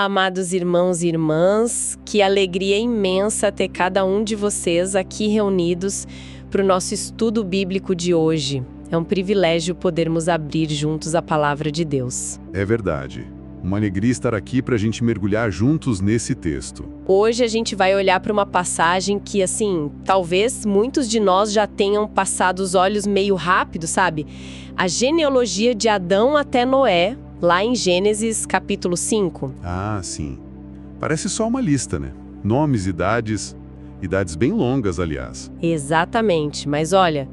Olá, amados irmãos e irmãs, que alegria imensa ter cada um de vocês aqui reunidos para o nosso estudo bíblico de hoje. É um privilégio podermos abrir juntos a palavra de Deus. É verdade. Uma alegria estar aqui para a gente mergulhar juntos nesse texto. Hoje a gente vai olhar para uma passagem que, talvez muitos de nós já tenham passado os olhos meio rápido, sabe? A genealogia de Adão até Noé, lá em Gênesis capítulo 5. Ah, sim. Parece só uma lista, né? Nomes, idades bem longas, aliás. Exatamente, mas olha,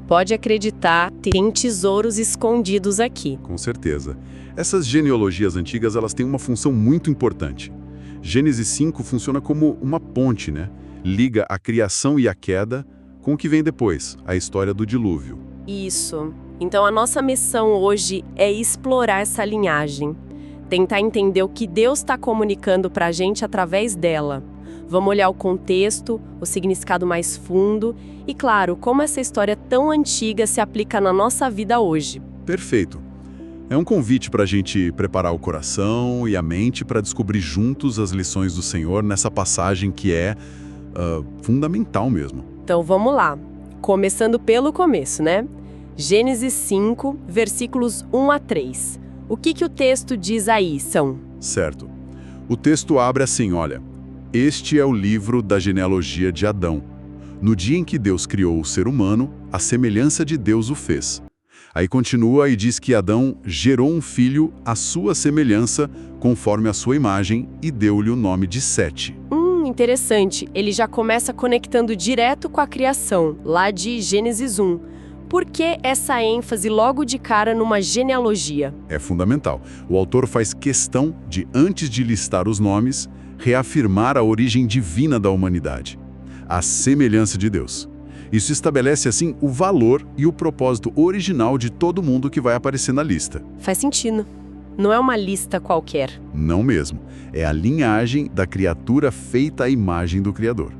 pode acreditar, tem tesouros escondidos aqui. Com certeza. Essas genealogias antigas, elas têm uma função muito importante. Gênesis 5 funciona como uma ponte, né? Liga a criação e a queda com o que vem depois, a história do dilúvio. Isso. Então a nossa missão hoje é explorar essa linhagem, tentar entender o que Deus está comunicando para a gente através dela. Vamos olhar o contexto, o significado mais fundo e, claro, como essa história tão antiga se aplica na nossa vida hoje. Perfeito. É um convite para a gente preparar o coração e a mente para descobrir juntos as lições do Senhor nessa passagem que é fundamental mesmo. Então vamos lá, começando pelo começo, né? Gênesis 5, versículos 1 a 3. O que o texto diz aí, São? Certo. O texto abre assim, olha. Este é o livro da genealogia de Adão. No dia em que Deus criou o ser humano, a semelhança de Deus o fez. Aí continua e diz que Adão gerou um filho à sua semelhança, conforme a sua imagem, e deu-lhe o nome de Sete. Interessante. Ele já começa conectando direto com a criação, lá de Gênesis 1. Por que essa ênfase logo de cara numa genealogia? É fundamental. O autor faz questão de, antes de listar os nomes, reafirmar a origem divina da humanidade, a semelhança de Deus. Isso estabelece, assim, o valor e o propósito original de todo mundo que vai aparecer na lista. Faz sentido. Não é uma lista qualquer. Não mesmo. É a linhagem da criatura feita à imagem do Criador.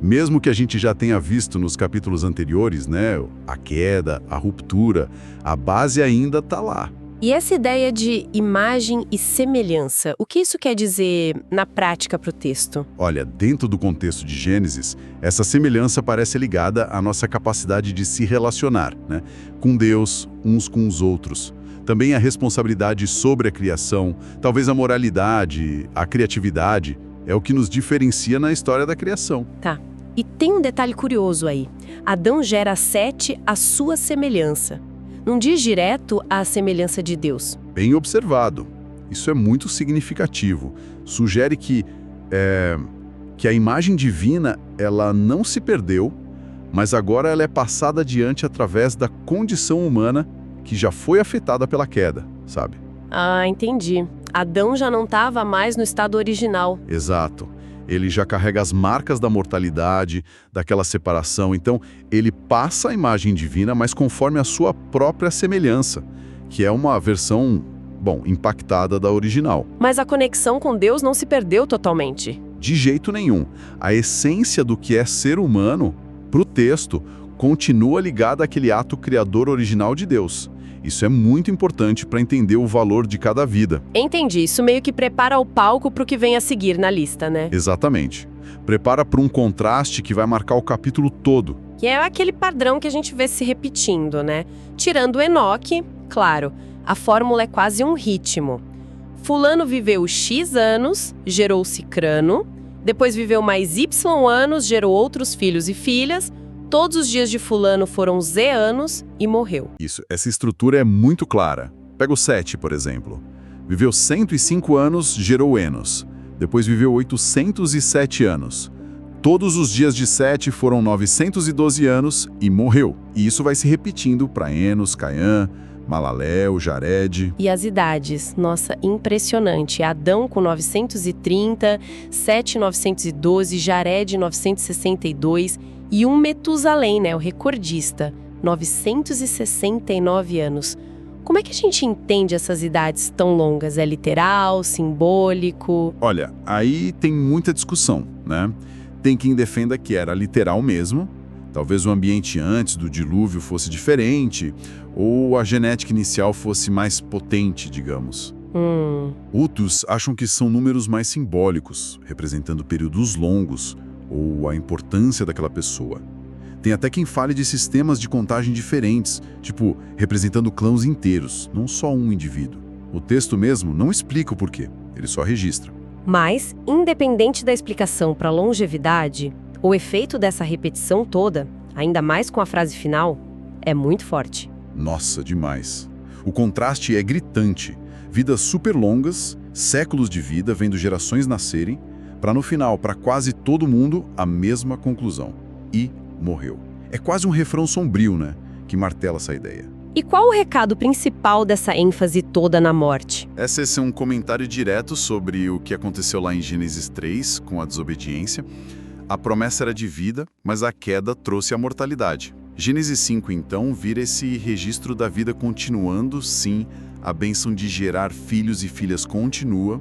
Mesmo que a gente já tenha visto nos capítulos anteriores, né, a queda, a ruptura, a base ainda está lá. E essa ideia de imagem e semelhança, o que isso quer dizer na prática para o texto? Olha, dentro do contexto de Gênesis, essa semelhança parece ligada à nossa capacidade de se relacionar, né, com Deus, uns com os outros. Também a responsabilidade sobre a criação, talvez a moralidade, a criatividade, é o que nos diferencia na história da criação. Tá. E tem um detalhe curioso aí. Adão gera Sete à sua semelhança. Não diz direto à semelhança de Deus. Bem observado. Isso é muito significativo. Sugere que a imagem divina ela não se perdeu, mas agora ela é passada adiante através da condição humana que já foi afetada pela queda, sabe? Ah, entendi. Adão já não estava mais no estado original. Exato. Ele já carrega as marcas da mortalidade, daquela separação. Então, ele passa a imagem divina, mas conforme a sua própria semelhança, que é uma versão, impactada da original. Mas a conexão com Deus não se perdeu totalmente. De jeito nenhum. A essência do que é ser humano, para o texto, continua ligada àquele ato criador original de Deus. Isso é muito importante para entender o valor de cada vida. Entendi. Isso meio que prepara o palco para o que vem a seguir na lista, né? Exatamente. Prepara para um contraste que vai marcar o capítulo todo. Que é aquele padrão que a gente vê se repetindo, né? Tirando Enoque, claro, a fórmula é quase um ritmo. Fulano viveu X anos, gerou Cicrano, depois viveu mais Y anos, gerou outros filhos e filhas, todos os dias de fulano foram Z anos e morreu. Isso, essa estrutura é muito clara. Pega o Sete, por exemplo. Viveu 105 anos, gerou Enos. Depois viveu 807 anos. Todos os dias de Sete foram 912 anos e morreu. E isso vai se repetindo para Enos, Caiã, Malaléu, Jared. E as idades? Nossa, impressionante. Adão com 930, Sete 912, Jared 962... E um Metusalém, né, o recordista, 969 anos. Como é que a gente entende essas idades tão longas? É literal, simbólico? Olha, aí tem muita discussão, né? Tem quem defenda que era literal mesmo, talvez o ambiente antes do dilúvio fosse diferente, ou a genética inicial fosse mais potente, digamos. Outros acham que são números mais simbólicos, representando períodos longos ou a importância daquela pessoa. Tem até quem fale de sistemas de contagem diferentes, tipo, representando clãs inteiros, não só um indivíduo. O texto mesmo não explica o porquê, ele só registra. Mas, independente da explicação para a longevidade, o efeito dessa repetição toda, ainda mais com a frase final, é muito forte. Nossa, demais. O contraste é gritante. Vidas super longas, séculos de vida, vendo gerações nascerem, para no final, para quase todo mundo, a mesma conclusão. E morreu. É quase um refrão sombrio, né? Que martela essa ideia. E qual o recado principal dessa ênfase toda na morte? Esse é um comentário direto sobre o que aconteceu lá em Gênesis 3, com a desobediência. A promessa era de vida, mas a queda trouxe a mortalidade. Gênesis 5, então, vira esse registro da vida continuando, sim, a bênção de gerar filhos e filhas continua,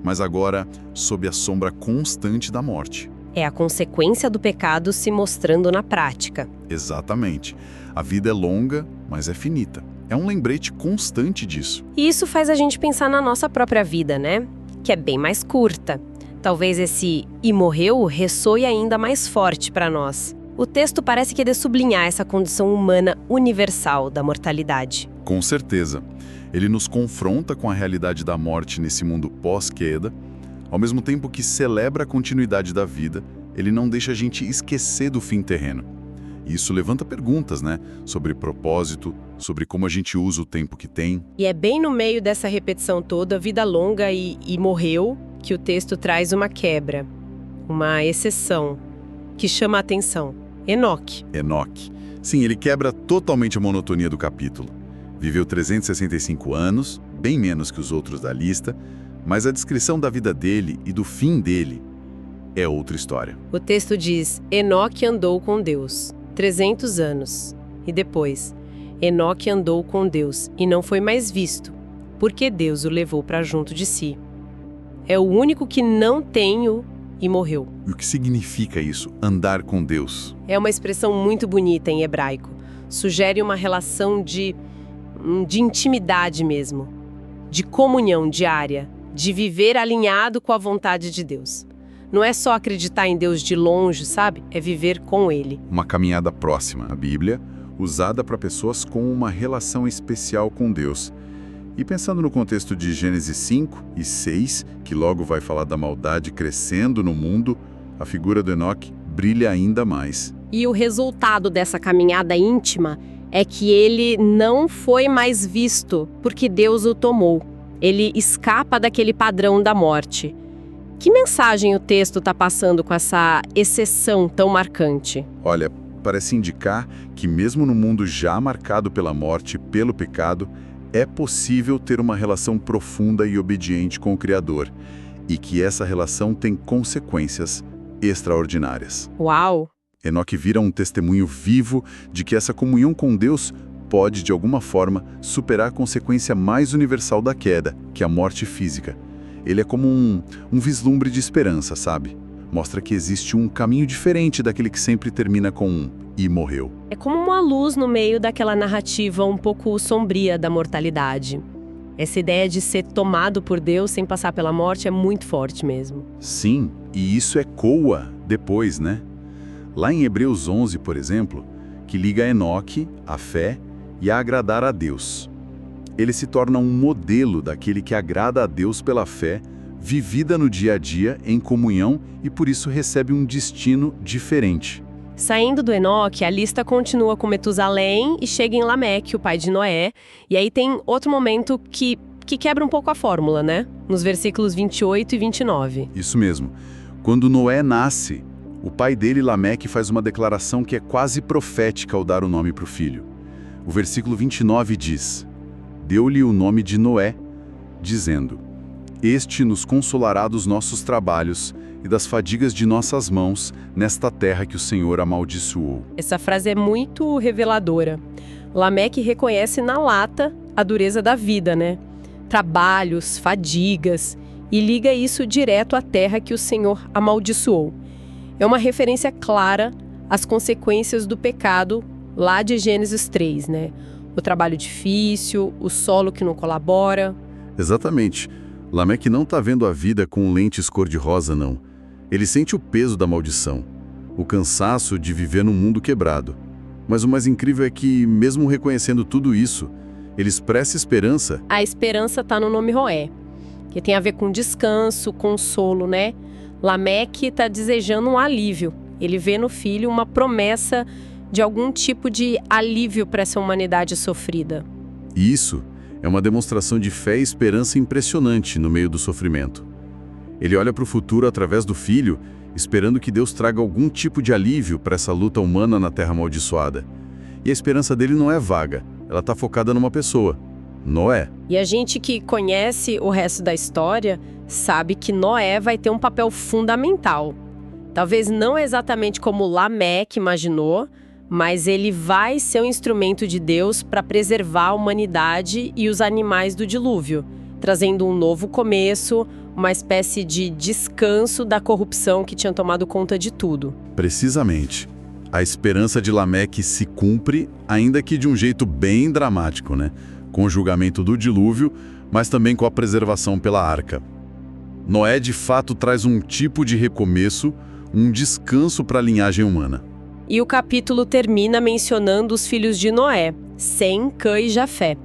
mas agora sob a sombra constante da morte. É a consequência do pecado se mostrando na prática. Exatamente. A vida é longa, mas é finita. É um lembrete constante disso. E isso faz a gente pensar na nossa própria vida, né? Que é bem mais curta. Talvez esse "e morreu" ressoe ainda mais forte para nós. O texto parece querer sublinhar essa condição humana universal da mortalidade. Com certeza. Ele nos confronta com a realidade da morte nesse mundo pós-queda. Ao mesmo tempo que celebra a continuidade da vida, ele não deixa a gente esquecer do fim terreno. E isso levanta perguntas, né? Sobre propósito, sobre como a gente usa o tempo que tem. E é bem no meio dessa repetição toda, vida longa e morreu, que o texto traz uma quebra, uma exceção, que chama a atenção. Enoque. Sim, ele quebra totalmente a monotonia do capítulo. Viveu 365 anos, bem menos que os outros da lista, mas a descrição da vida dele e do fim dele é outra história. O texto diz: Enoque andou com Deus 300 anos. E depois, Enoque andou com Deus e não foi mais visto, porque Deus o levou para junto de si. É o único que não tem e morreu. E o que significa isso, andar com Deus? É uma expressão muito bonita em hebraico. Sugere uma relação de intimidade mesmo, de comunhão diária, de viver alinhado com a vontade de Deus. Não é só acreditar em Deus de longe, sabe? É viver com Ele. Uma caminhada próxima. A Bíblia, usada para pessoas com uma relação especial com Deus. E pensando no contexto de Gênesis 5 e 6, que logo vai falar da maldade crescendo no mundo, a figura do Enoque brilha ainda mais. E o resultado dessa caminhada íntima é que ele não foi mais visto, porque Deus o tomou. Ele escapa daquele padrão da morte. Que mensagem o texto está passando com essa exceção tão marcante? Olha, parece indicar que mesmo no mundo já marcado pela morte, pelo pecado, é possível ter uma relação profunda e obediente com o Criador, e que essa relação tem consequências extraordinárias. Uau! Enoque vira um testemunho vivo de que essa comunhão com Deus pode, de alguma forma, superar a consequência mais universal da queda, que é a morte física. Ele é como um vislumbre de esperança, sabe? Mostra que existe um caminho diferente daquele que sempre termina com um "e morreu". É como uma luz no meio daquela narrativa um pouco sombria da mortalidade. Essa ideia de ser tomado por Deus sem passar pela morte é muito forte mesmo. Sim, e isso ecoa depois, né? Lá em Hebreus 11, por exemplo, que liga Enoque, a fé e a agradar a Deus. Ele se torna um modelo daquele que agrada a Deus pela fé, vivida no dia a dia, em comunhão, e por isso recebe um destino diferente. Saindo do Enoque, a lista continua com Metusalém e chega em Lameque, o pai de Noé. E aí tem outro momento que quebra um pouco a fórmula, né? Nos versículos 28 e 29. Isso mesmo. Quando Noé nasce, o pai dele, Lameque, faz uma declaração que é quase profética ao dar o nome para o filho. O versículo 29 diz: Deu-lhe o nome de Noé, dizendo: Este nos consolará dos nossos trabalhos e das fadigas de nossas mãos nesta terra que o Senhor amaldiçoou. Essa frase é muito reveladora. Lameque reconhece na lata a dureza da vida, né? Trabalhos, fadigas, e liga isso direto à terra que o Senhor amaldiçoou. É uma referência clara às consequências do pecado lá de Gênesis 3, né? O trabalho difícil, o solo que não colabora, Exatamente. Lameque não está vendo a vida com lentes cor-de-rosa, não. Ele sente o peso da maldição, o cansaço de viver num mundo quebrado. Mas o mais incrível é que, mesmo reconhecendo tudo isso, ele expressa esperança. A esperança está no nome Roé, que tem a ver com descanso, consolo, né? Lameque está desejando um alívio. Ele vê no filho uma promessa de algum tipo de alívio para essa humanidade sofrida. E isso é uma demonstração de fé e esperança impressionante no meio do sofrimento. Ele olha para o futuro através do filho, esperando que Deus traga algum tipo de alívio para essa luta humana na terra amaldiçoada. E a esperança dele não é vaga, ela está focada numa pessoa, Noé. E a gente que conhece o resto da história sabe que Noé vai ter um papel fundamental. Talvez não exatamente como Lameque imaginou, mas ele vai ser um instrumento de Deus para preservar a humanidade e os animais do dilúvio, trazendo um novo começo, uma espécie de descanso da corrupção que tinha tomado conta de tudo. Precisamente. A esperança de Lameque se cumpre, ainda que de um jeito bem dramático, né? Com o julgamento do dilúvio, mas também com a preservação pela arca. Noé, de fato, traz um tipo de recomeço, um descanso para a linhagem humana. E o capítulo termina mencionando os filhos de Noé, Sem, Cã e Jafé.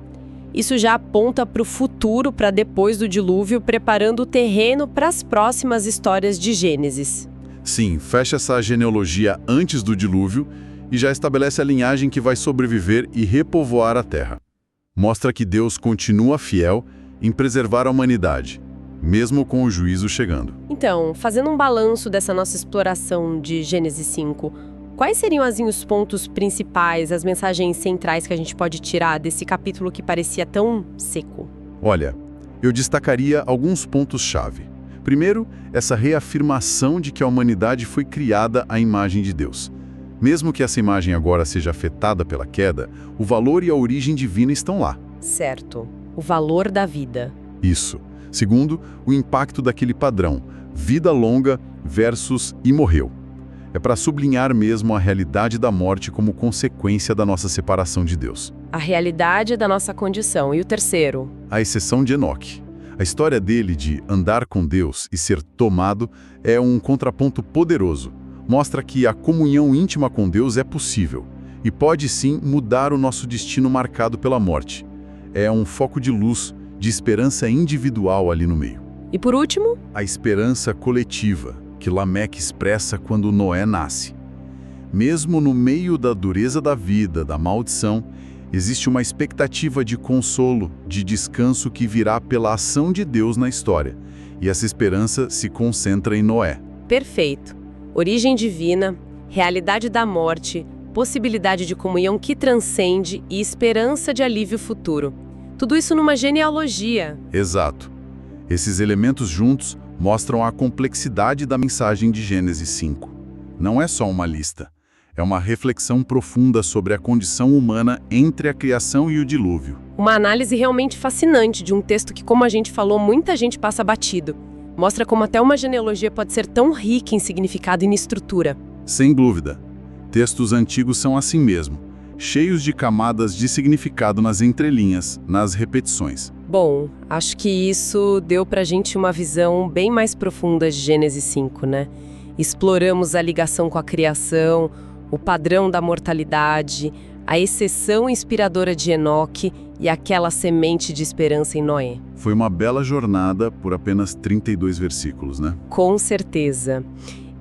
Isso já aponta para o futuro, para depois do dilúvio, preparando o terreno para as próximas histórias de Gênesis. Sim, fecha essa genealogia antes do dilúvio e já estabelece a linhagem que vai sobreviver e repovoar a terra. Mostra que Deus continua fiel em preservar a humanidade, mesmo com o juízo chegando. Então, fazendo um balanço dessa nossa exploração de Gênesis 5, quais seriam assim, os pontos principais, as mensagens centrais que a gente pode tirar desse capítulo que parecia tão seco? Olha, eu destacaria alguns pontos-chave. Primeiro, essa reafirmação de que a humanidade foi criada à imagem de Deus. Mesmo que essa imagem agora seja afetada pela queda, o valor e a origem divina estão lá. Certo. O valor da vida. Isso. Segundo, o impacto daquele padrão, vida longa versus e morreu. É para sublinhar mesmo a realidade da morte como consequência da nossa separação de Deus. A realidade da nossa condição. E o terceiro? A exceção de Enoque. A história dele de andar com Deus e ser tomado é um contraponto poderoso. Mostra que a comunhão íntima com Deus é possível e pode sim mudar o nosso destino marcado pela morte. É um foco de luz, de esperança individual ali no meio. E por último? A esperança coletiva, que Lameque expressa quando Noé nasce. Mesmo no meio da dureza da vida, da maldição, existe uma expectativa de consolo, de descanso que virá pela ação de Deus na história. E essa esperança se concentra em Noé. Perfeito. Origem divina, realidade da morte, possibilidade de comunhão que transcende e esperança de alívio futuro. Tudo isso numa genealogia. Exato. Esses elementos juntos mostram a complexidade da mensagem de Gênesis 5. Não é só uma lista. É uma reflexão profunda sobre a condição humana entre a criação e o dilúvio. Uma análise realmente fascinante de um texto que, como a gente falou, muita gente passa batido. Mostra como até uma genealogia pode ser tão rica em significado e em estrutura. Sem dúvida. Textos antigos são assim mesmo, cheios de camadas de significado nas entrelinhas, nas repetições. Bom, acho que isso deu pra gente uma visão bem mais profunda de Gênesis 5, né? Exploramos a ligação com a criação, o padrão da mortalidade, a exceção inspiradora de Enoque e aquela semente de esperança em Noé. Foi uma bela jornada por apenas 32 versículos, né? Com certeza.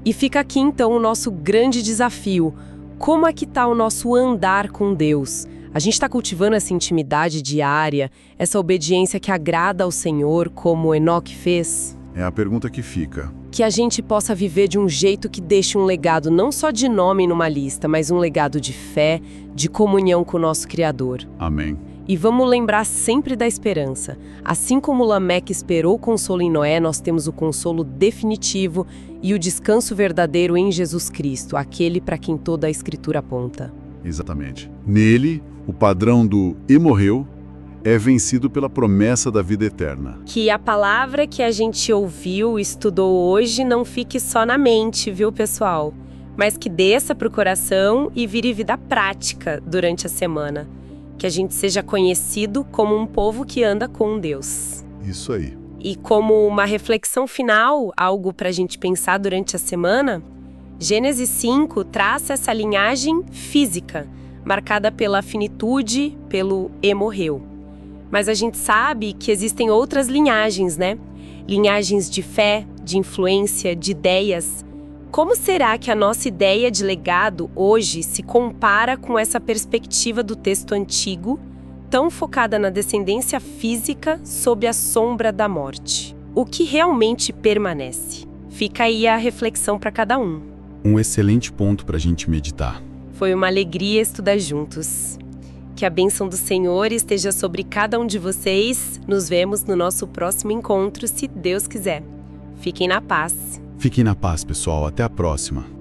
E fica aqui então o nosso grande desafio. Como é que está o nosso andar com Deus? A gente está cultivando essa intimidade diária, essa obediência que agrada ao Senhor, como Enoque fez? É a pergunta que fica. Que a gente possa viver de um jeito que deixe um legado não só de nome numa lista, mas um legado de fé, de comunhão com o nosso Criador. Amém. E vamos lembrar sempre da esperança. Assim como Lameque esperou o consolo em Noé, nós temos o consolo definitivo e o descanso verdadeiro em Jesus Cristo, aquele para quem toda a Escritura aponta. Exatamente. Nele, o padrão do "e morreu" é vencido pela promessa da vida eterna. Que a palavra que a gente ouviu, estudou hoje, não fique só na mente, viu, pessoal? Mas que desça para o coração e vire vida prática durante a semana. Que a gente seja conhecido como um povo que anda com Deus. Isso aí. E como uma reflexão final, algo para a gente pensar durante a semana, Gênesis 5 traça essa linhagem física, marcada pela finitude, pelo e morreu. Mas a gente sabe que existem outras linhagens, né? Linhagens de fé, de influência, de ideias. Como será que a nossa ideia de legado hoje se compara com essa perspectiva do texto antigo, tão focada na descendência física sob a sombra da morte? O que realmente permanece? Fica aí a reflexão para cada um. Um excelente ponto para a gente meditar. Foi uma alegria estudar juntos. Que a bênção do Senhor esteja sobre cada um de vocês. Nos vemos no nosso próximo encontro, se Deus quiser. Fiquem na paz. Fiquem na paz, pessoal. Até a próxima.